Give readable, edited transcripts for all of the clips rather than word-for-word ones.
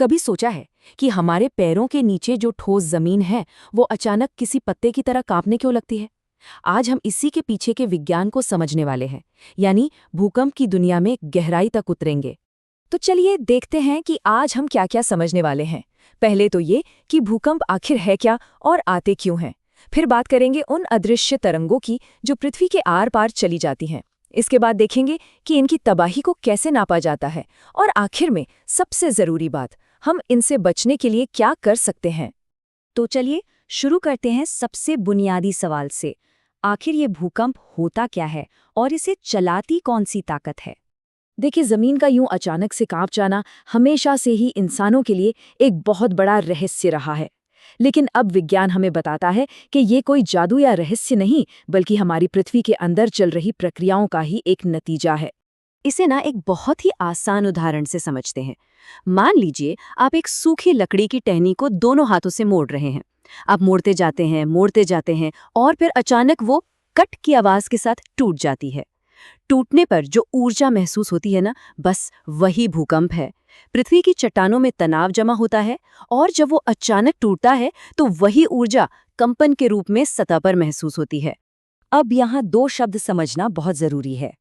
कभी सोचा है कि हमारे पैरों के नीचे जो ठोस जमीन है वो अचानक किसी पत्ते की तरह कांपने क्यों लगती है? आज हम इसी के पीछे के विज्ञान को समझने वाले हैं, यानी भूकंप की दुनिया में गहराई तक उतरेंगे। तो चलिए देखते हैं कि आज हम क्या क्या समझने वाले हैं। पहले तो ये कि भूकंप आखिर है क्या और आते क्यों हैं। फिर बात करेंगे उन अदृश्य तरंगों की जो पृथ्वी के आर पार चली जाती हैं। इसके बाद देखेंगे कि इनकी तबाही को कैसे नापा जाता है, और आखिर में सबसे ज़रूरी बात, हम इनसे बचने के लिए क्या कर सकते हैं। तो चलिए शुरू करते हैं सबसे बुनियादी सवाल से। आखिर ये भूकंप होता क्या है और इसे चलाती कौन सी ताकत है? देखिए, ज़मीन का यूं अचानक से कांप जाना हमेशा से ही इंसानों के लिए एक बहुत बड़ा रहस्य रहा है। लेकिन अब विज्ञान हमें बताता है कि ये कोई जादू या रहस्य नहीं, बल्कि हमारी पृथ्वी के अंदर चल रही प्रक्रियाओं का ही एक नतीजा है। इसे एक बहुत ही आसान उदाहरण से समझते हैं। मान लीजिए आप एक सूखी लकड़ी की टहनी को दोनों हाथों से मोड़ रहे हैं। आप मोड़ते जाते हैं और फिर अचानक वो कट की आवाज के साथ टूट जाती है। टूटने पर जो ऊर्जा महसूस होती है ना, बस वही भूकंप है। पृथ्वी की चट्टानों में तनाव जमा होता है और जब वो अचानक टूटता है तो वही ऊर्जा कंपन के रूप में सतह पर महसूस होती है। अब यहाँ दो शब्द समझना बहुत जरूरी है।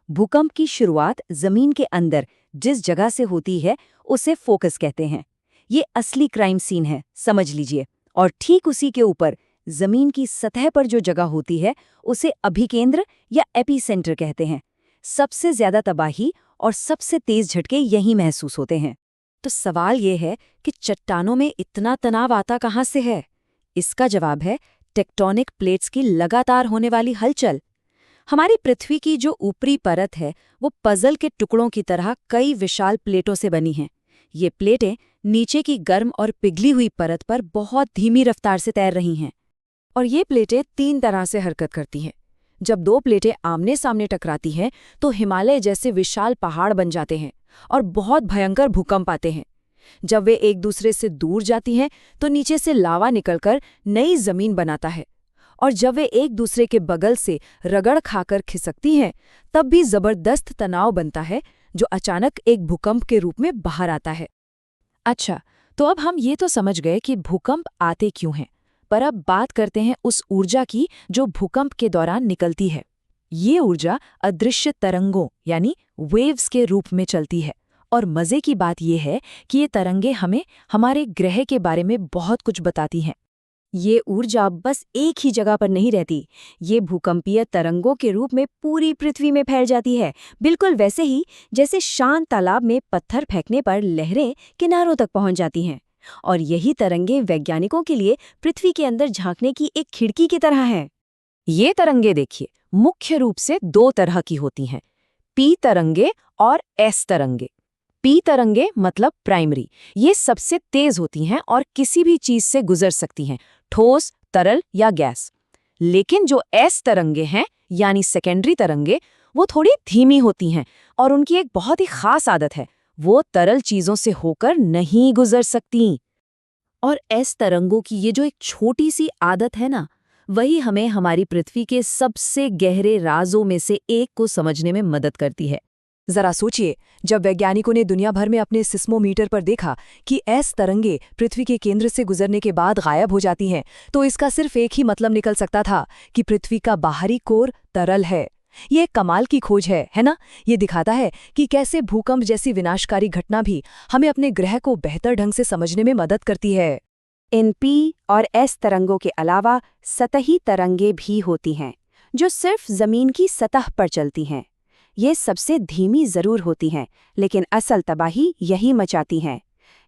भूकंप की शुरुआत जमीन के अंदर जिस जगह से होती है उसे फोकस कहते हैं। ये असली क्राइम सीन है, समझ लीजिए। और ठीक उसी के ऊपर जमीन की सतह पर जो जगह होती है उसे अभिकेंद्र या एपीसेंटर कहते हैं। सबसे ज्यादा तबाही और सबसे तेज झटके यहीं महसूस होते हैं। तो सवाल ये है कि चट्टानों में इतना तनाव आता कहाँ से है? इसका जवाब है टेक्टोनिक प्लेट्स की लगातार होने वाली हलचल। हमारी पृथ्वी की जो ऊपरी परत है वो पजल के टुकड़ों की तरह कई विशाल प्लेटों से बनी हैं। ये प्लेटें नीचे की गर्म और पिघली हुई परत पर बहुत धीमी रफ्तार से तैर रही हैं। और ये प्लेटें तीन तरह से हरकत करती हैं। जब दो प्लेटें आमने सामने टकराती हैं तो हिमालय जैसे विशाल पहाड़ बन जाते हैं और बहुत भयंकर भूकंप आते हैं। जब वे एक दूसरे से दूर जाती हैं तो नीचे से लावा निकलकर नई जमीन बनाता है। और जब वे एक दूसरे के बगल से रगड़ खाकर खिसकती हैं तब भी जबरदस्त तनाव बनता है, जो अचानक एक भूकंप के रूप में बाहर आता है। अच्छा, तो अब हम ये तो समझ गए कि भूकंप आते क्यों हैं, पर अब बात करते हैं उस ऊर्जा की जो भूकंप के दौरान निकलती है। ये ऊर्जा अदृश्य तरंगों यानी वेव्स के रूप में चलती है। और मज़े की बात यह है कि ये तरंगे हमें हमारे ग्रह के बारे में बहुत कुछ बताती हैं। ये ऊर्जा बस एक ही जगह पर नहीं रहती, ये भूकंपीय तरंगों के रूप में पूरी पृथ्वी में फैल जाती है, बिल्कुल वैसे ही जैसे शांत तालाब में पत्थर फेंकने पर लहरें किनारों तक पहुंच जाती हैं। और यही तरंगे वैज्ञानिकों के लिए पृथ्वी के अंदर झांकने की एक खिड़की की तरह है। ये तरंगे देखिए, मुख्य रूप से दो तरह की होती हैं, पी तरंगे और एस तरंगे। पी तरंगे मतलब प्राइमरी, ये सबसे तेज होती हैं और किसी भी चीज से गुजर सकती हैं, ठोस, तरल या गैस। लेकिन जो एस तरंगे हैं यानी सेकेंडरी तरंगे, वो थोड़ी धीमी होती हैं और उनकी एक बहुत ही खास आदत है, वो तरल चीजों से होकर नहीं गुजर सकती। और एस तरंगों की ये जो एक छोटी सी आदत है ना, वही हमें हमारी पृथ्वी के सबसे गहरे राजों में से एक को समझने में मदद करती है। जरा सोचिए, जब वैज्ञानिकों ने दुनिया भर में अपने सिस्मोमीटर पर देखा कि एस तरंगे पृथ्वी के केंद्र से गुजरने के बाद गायब हो जाती हैं, तो इसका सिर्फ एक ही मतलब निकल सकता था कि पृथ्वी का बाहरी कोर तरल है। ये एक कमाल की खोज है ना? ये दिखाता है कि कैसे भूकंप जैसी विनाशकारी घटना भी हमें अपने ग्रह को बेहतर ढंग से समझने में मदद करती है। इन पी और एस तरंगों के अलावा सतही तरंगे भी होती हैं, जो सिर्फ जमीन की सतह पर चलती हैं। ये सबसे धीमी जरूर होती हैं, लेकिन असल तबाही यही मचाती हैं।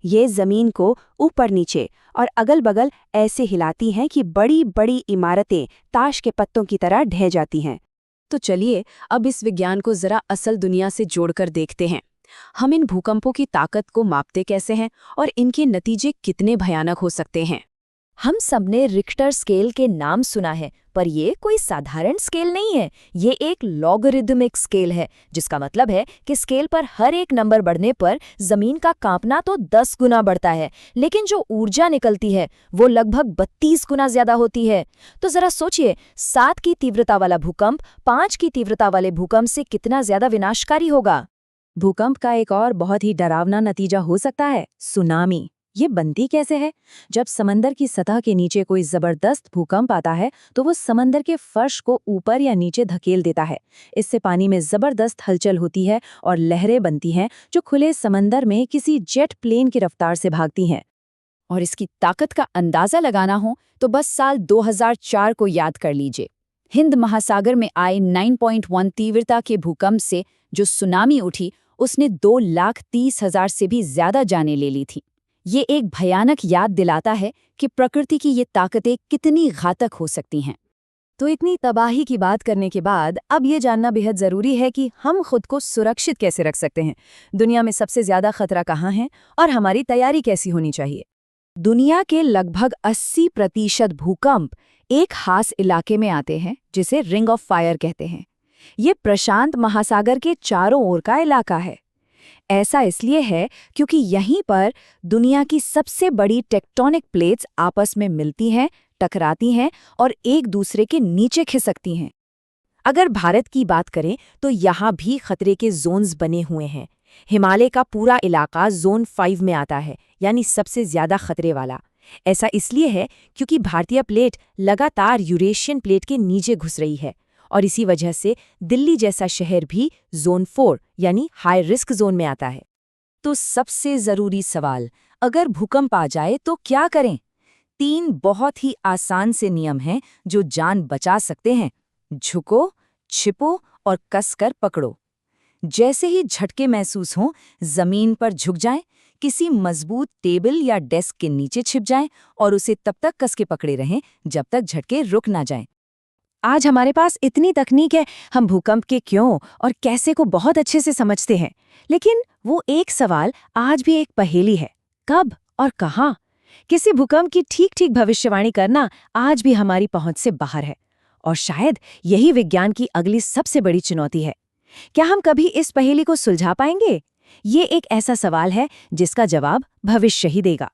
ये जमीन को ऊपर नीचे और अगल बगल ऐसे हिलाती हैं कि बड़ी बड़ी इमारतें ताश के पत्तों की तरह ढह जाती हैं। तो चलिए अब इस विज्ञान को जरा असल दुनिया से जोड़कर देखते हैं। हम इन भूकंपों की ताकत को मापते कैसे हैं और इनके नतीजे कितने भयानक हो सकते हैं। हम सबने रिक्टर स्केल के नाम सुना है, पर ये कोई साधारण स्केल नहीं है। ये एक लॉगरिदमिक स्केल है, जिसका मतलब है कि स्केल पर हर एक नंबर बढ़ने पर जमीन का कांपना तो 10 गुना बढ़ता है, लेकिन जो ऊर्जा निकलती है वो लगभग 32 गुना ज्यादा होती है। तो जरा सोचिए, 7 की तीव्रता वाला भूकंप 5 की तीव्रता वाले भूकंप से कितना ज्यादा विनाशकारी होगा। भूकंप का एक और बहुत ही डरावना नतीजा हो सकता है सुनामी। ये बनती कैसे है? जब समंदर की सतह के नीचे कोई जबरदस्त भूकंप आता है तो वो समंदर के फर्श को ऊपर या नीचे धकेल देता है। इससे पानी में जबरदस्त हलचल होती है और लहरें बनती हैं जो खुले समंदर में किसी जेट प्लेन की रफ्तार से भागती हैं। और इसकी ताकत का अंदाजा लगाना हो तो बस साल 2004 को याद कर लीजिए। हिंद महासागर में आए 9.1 तीव्रता के भूकंप से जो सुनामी उठी उसने 2,30,000 से भी ज्यादा जानें ले ली थी। ये एक भयानक याद दिलाता है कि प्रकृति की ये ताकतें कितनी घातक हो सकती हैं। तो इतनी तबाही की बात करने के बाद अब ये जानना बेहद ज़रूरी है कि हम खुद को सुरक्षित कैसे रख सकते हैं। दुनिया में सबसे ज़्यादा खतरा कहाँ है और हमारी तैयारी कैसी होनी चाहिए? दुनिया के लगभग 80% भूकंप एक खास इलाके में आते हैं जिसे रिंग ऑफ फायर कहते हैं। ये प्रशांत महासागर के चारों ओर का इलाका है। ऐसा इसलिए है क्योंकि यहीं पर दुनिया की सबसे बड़ी टेक्टोनिक प्लेट्स आपस में मिलती हैं, टकराती हैं और एक दूसरे के नीचे खिसकती हैं। अगर भारत की बात करें तो यहाँ भी खतरे के जोन्स बने हुए हैं। हिमालय का पूरा इलाका जोन 5 में आता है, यानी सबसे ज्यादा खतरे वाला। ऐसा इसलिए है क्योंकि भारतीय प्लेट लगातार यूरेशियन प्लेट के नीचे घुस रही है और इसी वजह से दिल्ली जैसा शहर भी जोन 4 यानी हाई रिस्क जोन में आता है। तो सबसे जरूरी सवाल, अगर भूकंप आ जाए तो क्या करें? 3 बहुत ही आसान से नियम हैं जो जान बचा सकते हैं। झुको, छिपो और कसकर पकड़ो। जैसे ही झटके महसूस हों, जमीन पर झुक जाएं, किसी मजबूत टेबल या डेस्क के नीचे छिप जाएं और उसे तब तक कस के पकड़े रहें जब तक झटके रुक ना जाएं। आज हमारे पास इतनी तकनीक है, हम भूकंप के क्यों और कैसे को बहुत अच्छे से समझते हैं, लेकिन वो एक सवाल आज भी एक पहेली है, कब और कहाँ? किसी भूकंप की ठीक भविष्यवाणी करना आज भी हमारी पहुंच से बाहर है और शायद यही विज्ञान की अगली सबसे बड़ी चुनौती है। क्या हम कभी इस पहेली को सुलझा पाएंगे? ये एक ऐसा सवाल है जिसका जवाब भविष्य ही देगा।